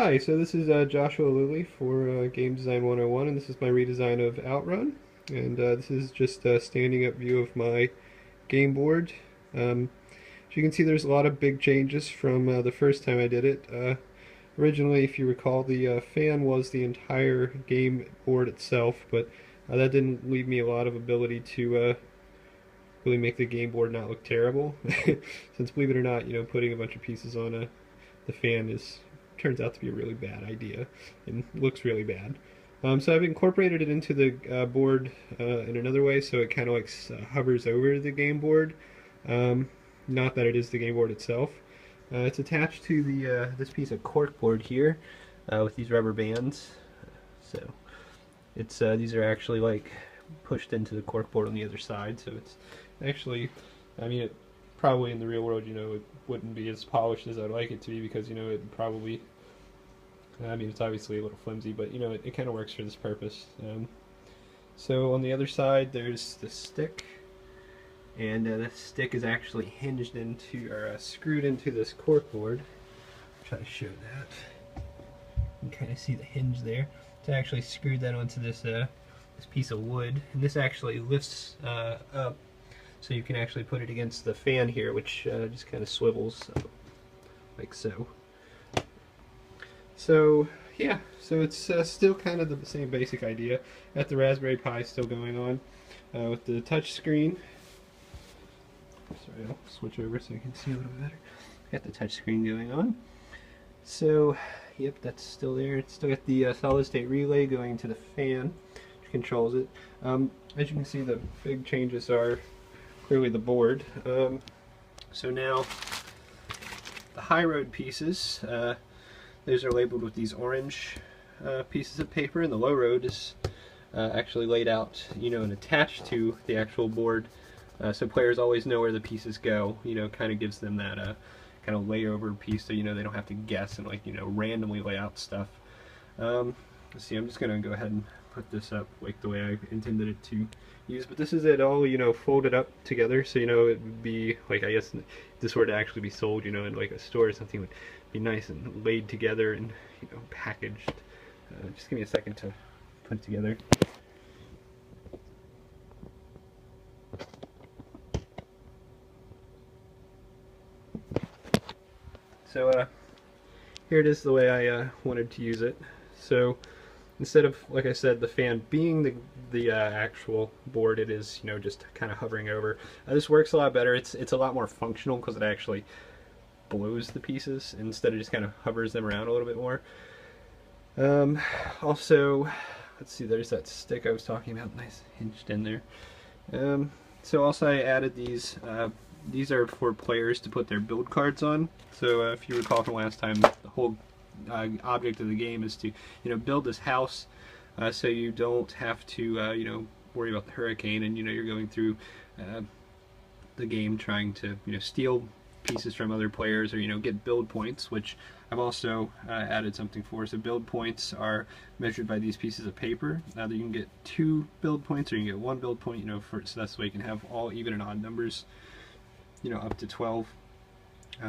Hi, so this is Joshua Lilly for Game Design 101, and this is my redesign of Outrun. And this is just a standing up view of my game board. As you can see, there's a lot of big changes from the first time I did it. Originally, if you recall, the fan was the entire game board itself, but that didn't leave me a lot of ability to really make the game board not look terrible. Since, believe it or not, putting a bunch of pieces on the fan is turns out to be a really bad idea and looks really bad. So I've incorporated it into the board in another way, so it kind of like hovers over the game board. Not that it is the game board itself. It's attached to the this piece of cork board here with these rubber bands. So it's these are actually like pushed into the cork board on the other side. So it's actually, I mean, probably in the real world, it wouldn't be as polished as I'd like it to be because, it probably, I mean, it's obviously a little flimsy, but, it kind of works for this purpose. So on the other side, there's the stick, and the stick is actually hinged into, or screwed into this cork board. I'll try to show that. You can kind of see the hinge there. So I actually screwed that onto this, this piece of wood, and this actually lifts up. So you can actually put it against the fan here, which just kind of swivels like so. So yeah, so it's still kind of the same basic idea. Got the Raspberry Pi still going on with the touch screen. Sorry, I'll switch over so you can see a little better. Got the touch screen going on. So yep, that's still there. It's still got the solid state relay going to the fan, which controls it. As you can see, the big changes are clearly the board. So now the high road pieces, those are labeled with these orange pieces of paper, and the low road is actually laid out, and attached to the actual board, so players always know where the pieces go. Kind of gives them that kind of layover piece, so they don't have to guess and randomly lay out stuff. Let's see, I'm just gonna go ahead and put this up like the way I intended it to use, but this is it all folded up together, so it would be like, I guess if this were to actually be sold in like a store or something, it would be nice and laid together and packaged. Just give me a second to put it together. So here it is the way I wanted to use it. So instead of, like I said, the fan being the actual board, it is just kind of hovering over. This works a lot better. It's a lot more functional because it actually blows the pieces instead of just kind of hovers them around a little bit more. Also, let's see, there's that stick I was talking about, nice hinged in there. So also I added these. These are for players to put their build cards on. So if you recall from last time, the whole object of the game is to build this house, so you don't have to worry about the hurricane, and you're going through the game trying to steal pieces from other players, or get build points, which I've also added something for. So build points are measured by these pieces of paper. Now you can get 2 build points, or you can get 1 build point, so that's the way you can have all even and odd numbers, up to 12.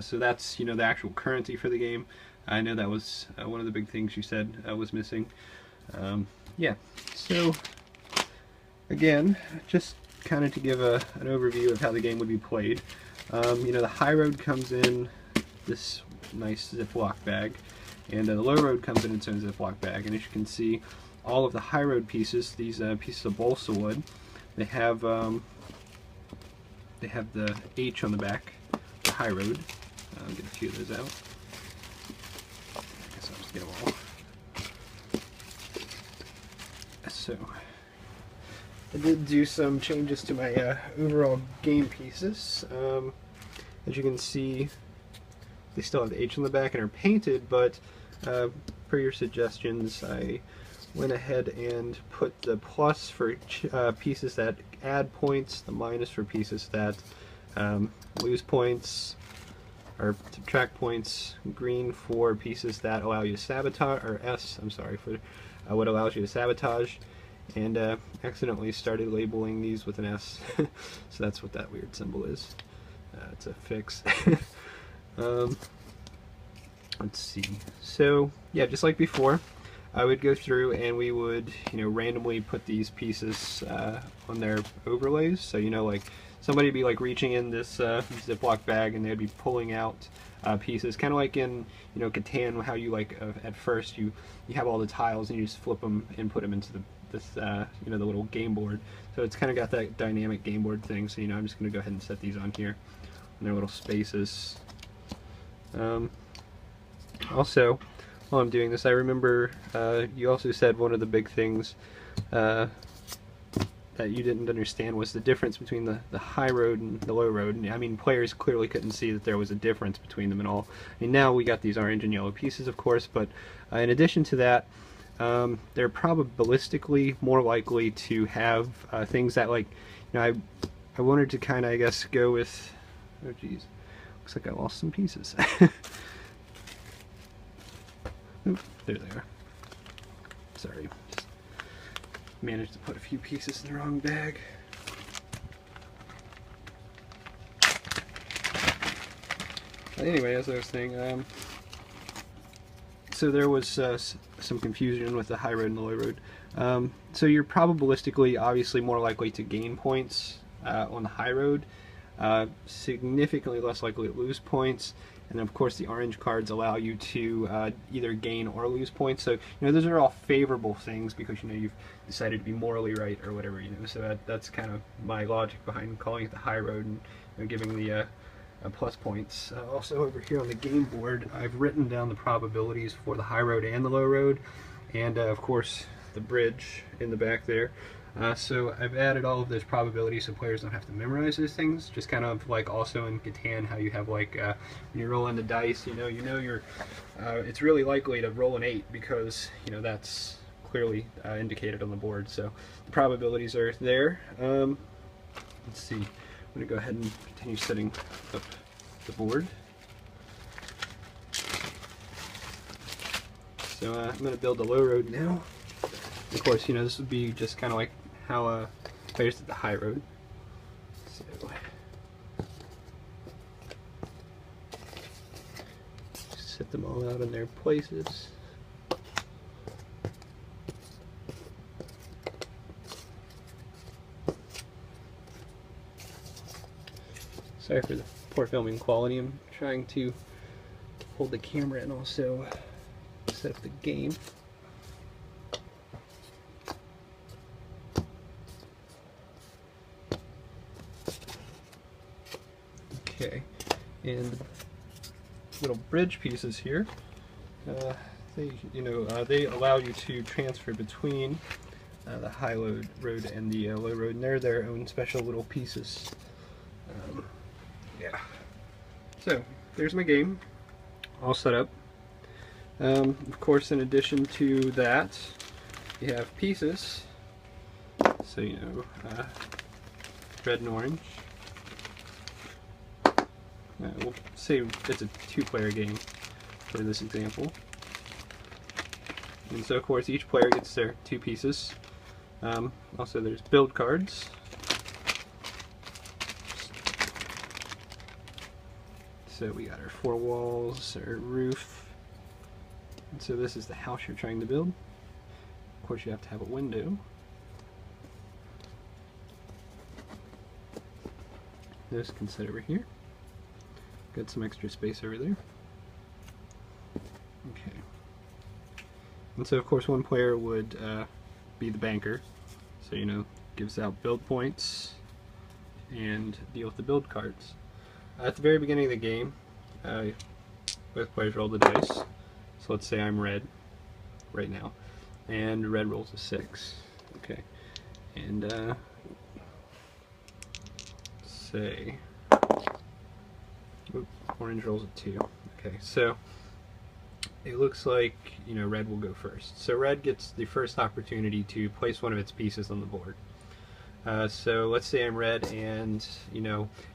So that's the actual currency for the game. I know that was one of the big things you said was missing. Yeah, so again, just kind of to give an overview of how the game would be played. The high road comes in this nice Ziploc bag, and the low road comes in its own Ziploc bag. And as you can see, all of the high road pieces, these pieces of balsa wood, they have the H on the back, the high road. I'll get a few of those out. I guess I'll just get them all. So I did do some changes to my overall game pieces. As you can see, they still have the H on the back and are painted, but per your suggestions, I went ahead and put the plus for pieces that add points, the minus for pieces that lose points or subtract points, green for pieces that allow you to sabotage, or S, I'm sorry, for what allows you to sabotage, and accidentally started labeling these with an S, so that's what that weird symbol is. It's a fix. let's see. So yeah, just like before, I would go through and we would, randomly put these pieces on their overlays. So, like somebody would be like reaching in this Ziploc bag and they'd be pulling out pieces, kind of like in, Catan, how you like at first you have all the tiles and you just flip them and put them into the little game board. So it's kind of got that dynamic game board thing. So, I'm just going to go ahead and set these on here in their little spaces. Also, while I'm doing this, I remember you also said one of the big things that you didn't understand was the difference between the high road and the low road. And I mean, players clearly couldn't see that there was a difference between them at all. I mean, now we got these orange and yellow pieces, of course, but in addition to that, they're probabilistically more likely to have things that, like, I wanted to kind of, I guess, go with, oh geez, looks like I lost some pieces. Oop, there they are. Sorry, just managed to put a few pieces in the wrong bag. But anyway, as I was saying, so there was some confusion with the high road and the low road. So you're probabilistically obviously more likely to gain points on the high road, significantly less likely to lose points. And of course the orange cards allow you to either gain or lose points. So those are all favorable things because you've decided to be morally right or whatever. So that's kind of my logic behind calling it the high road and giving the plus points. Also over here on the game board, I've written down the probabilities for the high road and the low road, and of course the bridge in the back there. So I've added all of those probabilities so players don't have to memorize those things. Just kind of like also in Catan, how you have like when you're rolling the dice, you're it's really likely to roll an 8 because that's clearly indicated on the board. So the probabilities are there. Let's see. I'm going to go ahead and continue setting up the board. So I'm going to build the low road now. Of course, this would be just kind of like how players did the high road. So set them all out in their places. Sorry for the poor filming quality. I'm trying to hold the camera and also set up the game. Okay, and little bridge pieces here. They allow you to transfer between the high road and the low road, and they're their own special little pieces. Yeah. So there's my game, all set up. Of course, in addition to that, you have pieces. So red and orange. We'll say it's a 2-player game for this example. And so of course each player gets their 2 pieces. Also there's build cards. So we got our 4 walls, our roof. And so this is the house you're trying to build. Of course you have to have a window. This can sit over here. Got some extra space over there. Okay. And so of course one player would be the banker. So gives out build points and deal with the build cards. At the very beginning of the game, both players roll the dice. So let's say I'm red right now, and red rolls a 6. Okay, and say orange rolls a 2. Okay, so it looks like red will go first. So red gets the first opportunity to place one of its pieces on the board. So let's say I'm red, and at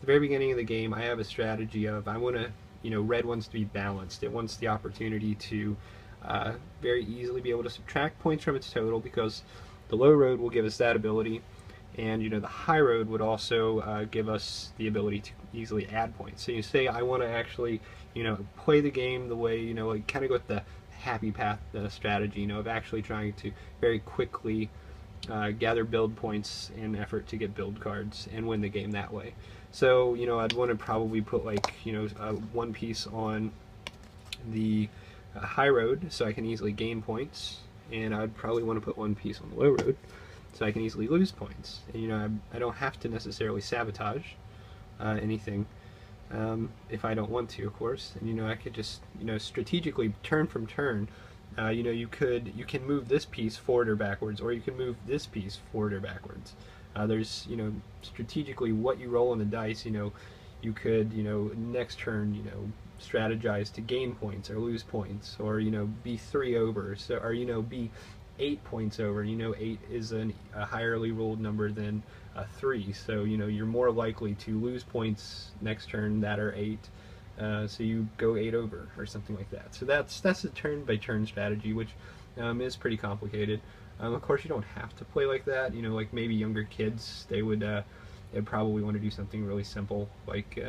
the very beginning of the game I have a strategy of I want to, red wants to be balanced. It wants the opportunity to very easily be able to subtract points from its total, because the low road will give us that ability, and the high road would also give us the ability easily add points. So you say I want to actually, play the game the way, like kind of go with the happy path strategy, of actually trying to very quickly gather build points in effort to get build cards and win the game that way. So, I'd want to probably put like, one piece on the high road so I can easily gain points, and I'd probably want to put one piece on the low road so I can easily lose points. And I don't have to necessarily sabotage anything if I don't want to, of course. And I could just strategically turn from turn. You can move this piece forward or backwards, or you can move this piece forward or backwards. There's strategically what you roll on the dice. You could next turn strategize to gain points or lose points, or be 3 over, so or be 8 points over. 8 is a higherly rolled number than 3, so you're more likely to lose points next turn that are 8. So you go 8 over or something like that. So that's a turn by turn strategy, which is pretty complicated. Of course, you don't have to play like that. Like maybe younger kids, they'd probably want to do something really simple, like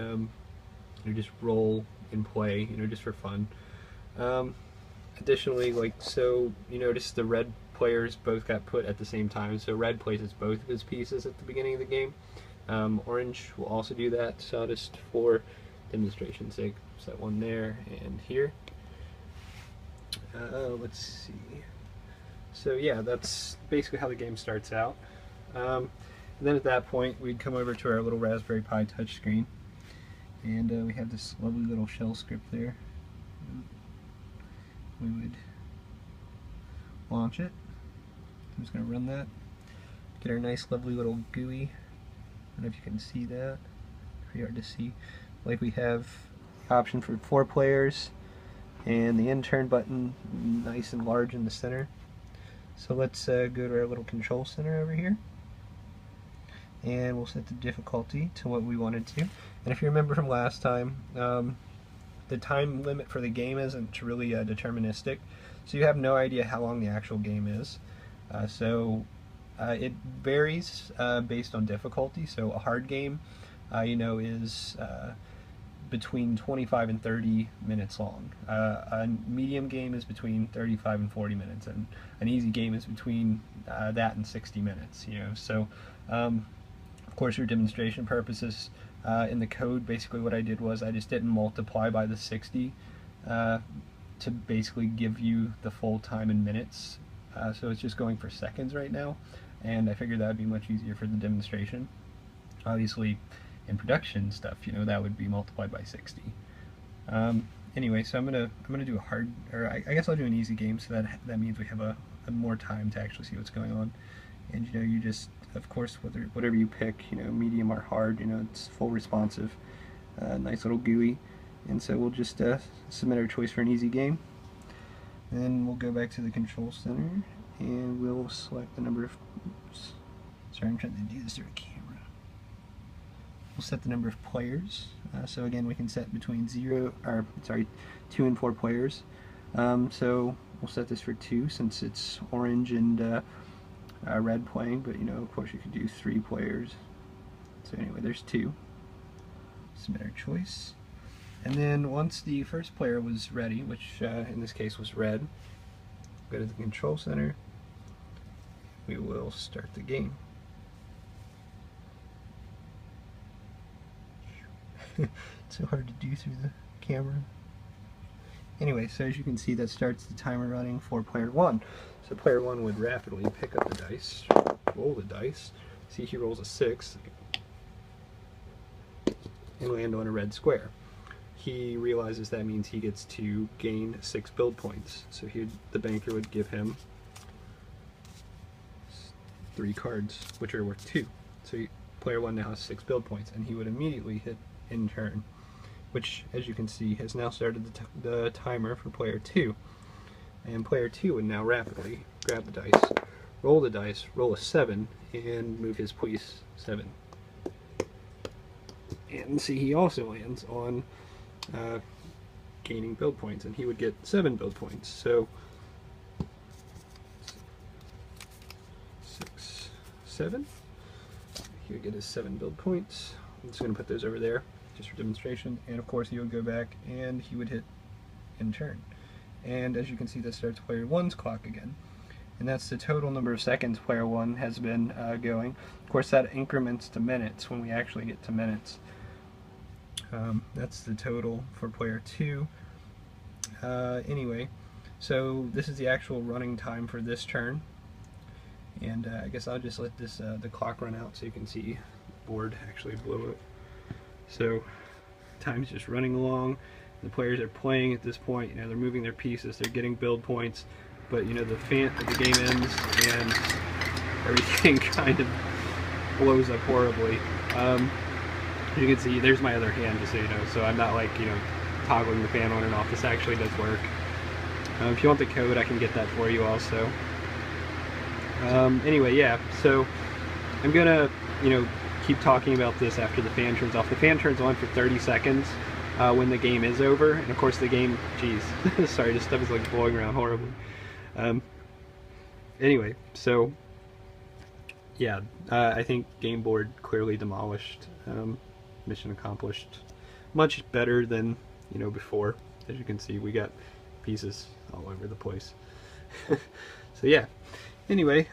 just roll and play, just for fun. Additionally, you notice the red players both got put at the same time, so red places both of his pieces at the beginning of the game. Orange will also do that, so just for demonstration's sake, set one there and here. Let's see. So yeah, that's basically how the game starts out. And then at that point, we'd come over to our little Raspberry Pi touchscreen, and we have this lovely little shell script there. We would launch it. I'm just going to run that. Get our nice, lovely little GUI. I don't know if you can see that. Pretty hard to see. Like we have the option for 4 players, and the intern button nice and large in the center. So let's go to our little control center over here, and we'll set the difficulty to what we wanted to. And if you remember from last time, the time limit for the game isn't really deterministic, so you have no idea how long the actual game is. It varies based on difficulty. So a hard game, is between 25 and 30 minutes long. A medium game is between 35 and 40 minutes, and an easy game is between that and 60 minutes. So of course, for demonstration purposes, in the code, basically what I did was I just didn't multiply by the 60 to basically give you the full time in minutes. So it's just going for seconds right now, and I figured that would be much easier for the demonstration. Obviously, in production stuff, that would be multiplied by 60. Anyway, so I'm gonna do a hard, or I guess I'll do an easy game, so that means we have a more time to actually see what's going on. And you just, of course, whatever you pick, medium or hard, it's full responsive, nice little GUI. And so we'll just submit our choice for an easy game. Then we'll go back to the control center, and we'll select the number of, oops, sorry, I'm trying to do this through a camera. We'll set the number of players. So again, we can set between 2 and 4 players. So we'll set this for 2 since it's orange and red playing, but of course you could do 3 players. So anyway, there's 2. Submit our choice. And then once the first player was ready, which in this case was red, go to the control center. We will start the game. It's so hard to do through the camera. Anyway, so as you can see, that starts the timer running for player 1. So player 1 would rapidly pick up the dice, roll the dice. See, he rolls a 6 and land on a red square. He realizes that means he gets to gain 6 build points. So the banker would give him 3 cards, which are worth 2. So player 1 now has 6 build points, and he would immediately hit in turn, which, as you can see, has now started the timer for player 2. And player 2 would now rapidly grab the dice, roll a 7, and move his piece 7. And see, he also lands on gaining build points, and he would get 7 build points. So 6, 7. He would get his 7 build points. I'm just going to put those over there. just for demonstration, and of course he would go back and he would hit end turn. And as you can see, that starts player 1's clock again. And that's the total number of seconds player 1 has been going. Of course, that increments to minutes when we actually get to minutes. That's the total for player 2. Anyway, so this is the actual running time for this turn. And I guess I'll just let this the clock run out so you can see the board actually blow up. So time's just running along. The players are playing at this point. You know, they're moving their pieces, they're getting build points, but you know the game ends and everything kind of blows up horribly. As you can see, there's my other hand, just so you know. So I'm not like, you know, toggling the fan on and off. This actually does work. If you want the code, I can get that for you also. Anyway, yeah, so I'm gonna, you know, keep talking about this after the fan turns off. The fan turns on for 30 seconds when the game is over, and of course the game, geez, sorry, this stuff is like blowing around horribly. Anyway, so yeah, I think game board clearly demolished. Mission accomplished. Much better than, you know, before. As you can see, we got pieces all over the place. So yeah. Anyway,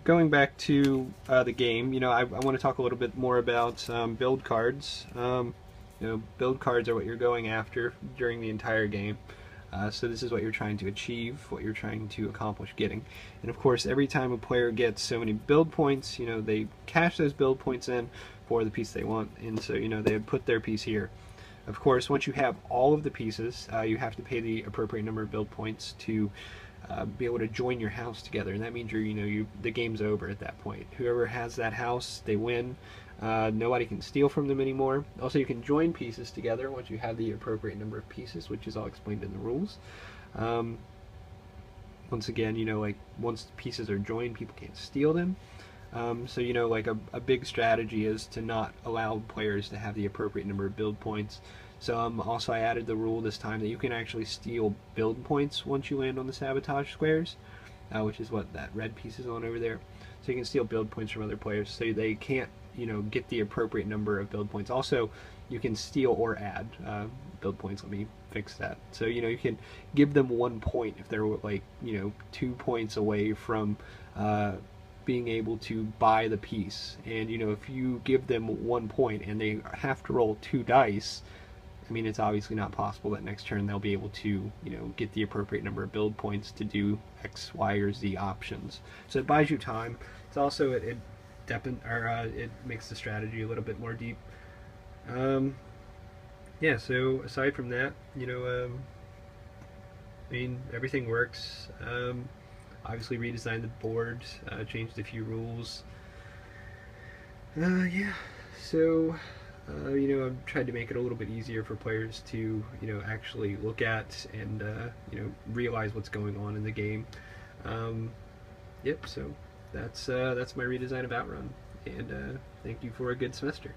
going back to the game, you know, I want to talk a little bit more about build cards. You know, build cards are what you're going after during the entire game. So this is what you're trying to achieve, what you're trying to accomplish getting. And of course, every time a player gets so many build points, you know, they cash those build points in for the piece they want. And so, you know, they would put their piece here. Of course, once you have all of the pieces, you have to pay the appropriate number of build points to be able to join your house together, and that means the game's over at that point. Whoever has that house, they win. Nobody can steal from them anymore. Also, you can join pieces together once you have the appropriate number of pieces, which is all explained in the rules. Once again, you know, like once pieces are joined, people can't steal them. So, you know, like a big strategy is to not allow players to have the appropriate number of build points. So also I added the rule this time that you can actually steal build points once you land on the sabotage squares, which is what that red piece is on over there. So you can steal build points from other players so they can't, you know, get the appropriate number of build points. Also, you can steal or add build points. Let me fix that. So, you know, you can give them 1 point if they're like, you know, 2 points away from being able to buy the piece. And, you know, if you give them 1 point and they have to roll 2 dice, I mean, it's obviously not possible that next turn they'll be able to, you know, get the appropriate number of build points to do X, Y, or Z options. So it buys you time. It's also, it makes the strategy a little bit more deep. Yeah, so aside from that, you know, I mean, everything works. Obviously redesigned the board, changed a few rules. Yeah, so you know, I've tried to make it a little bit easier for players to, you know, actually look at and you know, realize what's going on in the game. Yep, so that's my redesign of Outrun, and thank you for a good semester.